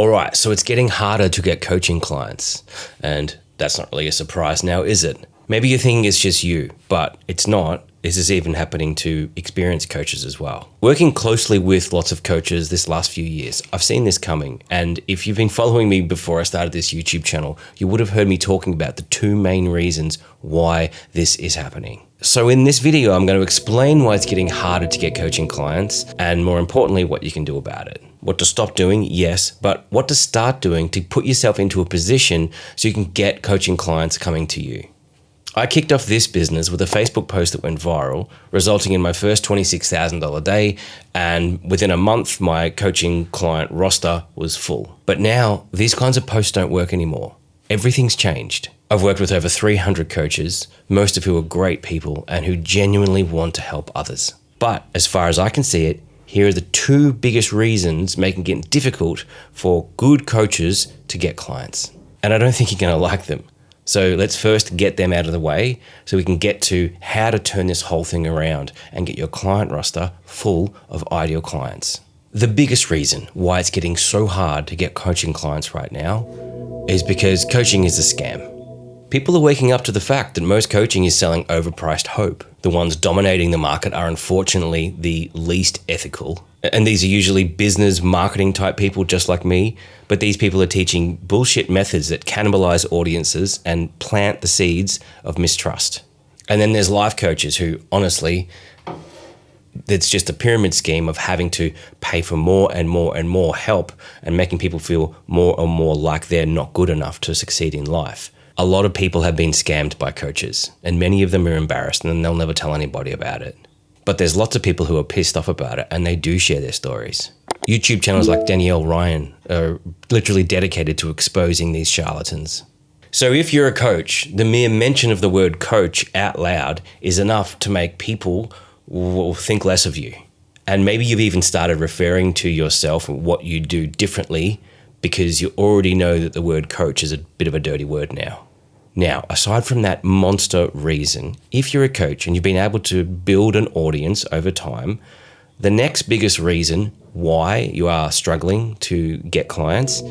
All right, so it's getting harder to get coaching clients. And that's not really a surprise now, is it? Maybe you're thinking it's just you, but it's not. This is even happening to experienced coaches as well. Working closely with lots of coaches this last few years, I've seen this coming. And if you've been following me before I started this YouTube channel, you would have heard me talking about the two main reasons why this is happening. So in this video, I'm going to explain why it's getting harder to get coaching clients, and more importantly, what you can do about it. What to stop doing, yes, but what to start doing to put yourself into a position so you can get coaching clients coming to you. I kicked off this business with a Facebook post that went viral, resulting in my first $26,000 day, and within a month, my coaching client roster was full. But now, these kinds of posts don't work anymore. Everything's changed. I've worked with over 300 coaches, most of who are great people and who genuinely want to help others. But as far as I can see it, here are the two biggest reasons making it difficult for good coaches to get clients. And I don't think you're going to like them. So let's first get them out of the way so we can get to how to turn this whole thing around and get your client roster full of ideal clients. The biggest reason why it's getting so hard to get coaching clients right now is because coaching is a scam. People are waking up to the fact that most coaching is selling overpriced hope. The ones dominating the market are unfortunately the least ethical. And these are usually business marketing type people just like me, but these people are teaching bullshit methods that cannibalize audiences and plant the seeds of mistrust. And then there's life coaches who, honestly, it's just a pyramid scheme of having to pay for more and more and more help and making people feel more and more like they're not good enough to succeed in life. A lot of people have been scammed by coaches, and many of them are embarrassed and they'll never tell anybody about it. But there's lots of people who are pissed off about it, and they do share their stories. YouTube channels like Rohn are literally dedicated to exposing these charlatans. So if you're a coach, the mere mention of the word coach out loud is enough to make people think less of you. And maybe you've even started referring to yourself and what you do differently because you already know that the word coach is a bit of a dirty word now. Now, aside from that monster reason, if you're a coach and you've been able to build an audience over time, the next biggest reason why you are struggling to get clients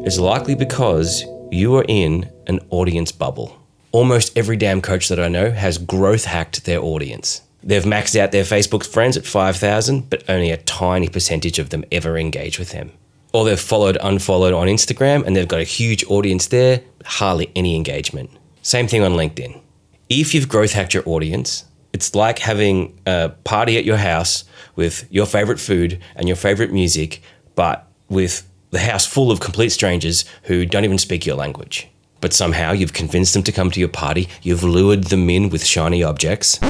is likely because you are in an audience bubble. Almost every damn coach that I know has growth hacked their audience. They've maxed out their Facebook friends at 5,000, but only a tiny percentage of them ever engage with them. Or they've unfollowed on Instagram and they've got a huge audience there, hardly any engagement. Same thing on LinkedIn. If you've growth hacked your audience, it's like having a party at your house with your favorite food and your favorite music, but with the house full of complete strangers who don't even speak your language. But somehow you've convinced them to come to your party, you've lured them in with shiny objects,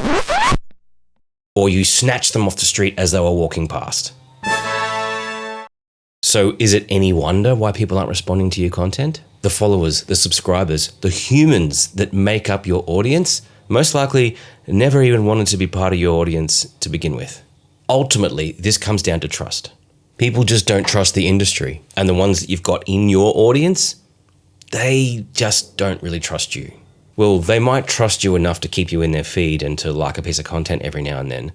or you snatch them off the street as they were walking past. So is it any wonder why people aren't responding to your content? The followers, the subscribers, the humans that make up your audience most likely never even wanted to be part of your audience to begin with. Ultimately, this comes down to trust. People just don't trust the industry, and the ones that you've got in your audience, they just don't really trust you. Well, they might trust you enough to keep you in their feed and to like a piece of content every now and then,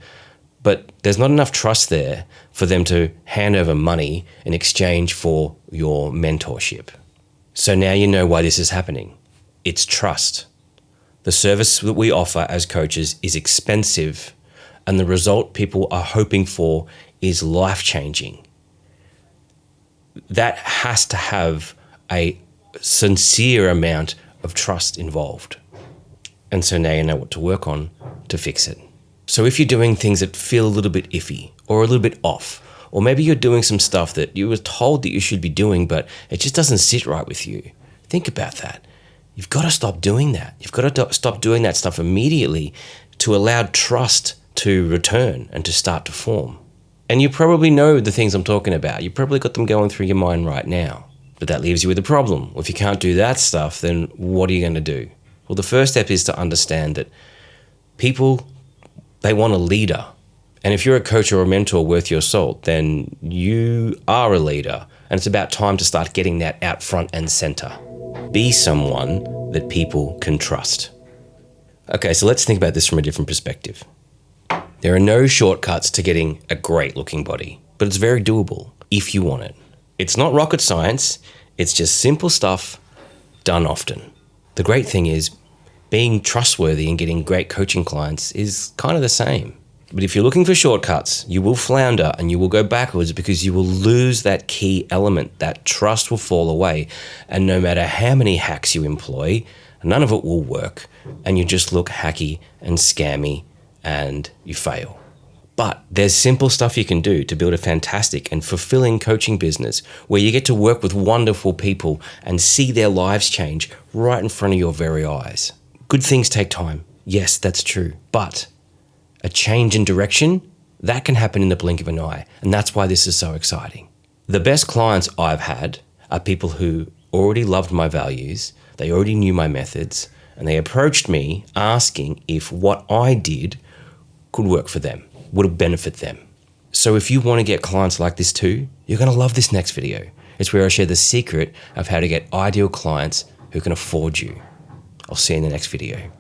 but there's not enough trust there for them to hand over money in exchange for your mentorship. So now you know why this is happening. It's trust. The service that we offer as coaches is expensive, and the result people are hoping for is life-changing. That has to have a sincere amount of trust involved. And so now you know what to work on to fix it. So if you're doing things that feel a little bit iffy or a little bit off, or maybe you're doing some stuff that you were told that you should be doing, but it just doesn't sit right with you, think about that. You've got to stop doing that. You've got to stop doing that stuff immediately to allow trust to return and to start to form. And you probably know the things I'm talking about. You've probably got them going through your mind right now. But that leaves you with a problem. If you can't do that stuff, then what are you going to do? Well, the first step is to understand that people, they want a leader. And if you're a coach or a mentor worth your salt, then you are a leader. And it's about time to start getting that out front and center. Be someone that people can trust. Okay, so let's think about this from a different perspective. There are no shortcuts to getting a great looking body, but it's very doable if you want it. It's not rocket science, it's just simple stuff done often. The great thing is, being trustworthy and getting great coaching clients is kind of the same. But if you're looking for shortcuts, you will flounder and you will go backwards because you will lose that key element. That trust will fall away. And no matter how many hacks you employ, none of it will work. And you just look hacky and scammy and you fail. But there's simple stuff you can do to build a fantastic and fulfilling coaching business where you get to work with wonderful people and see their lives change right in front of your very eyes. Good things take time. Yes, that's true. But a change in direction, that can happen in the blink of an eye. And that's why this is so exciting. The best clients I've had are people who already loved my values, they already knew my methods, and they approached me asking if what I did could work for them, would benefit them. So if you want to get clients like this too, you're going to love this next video. It's where I share the secret of how to get ideal clients who can afford you. I'll see you in the next video.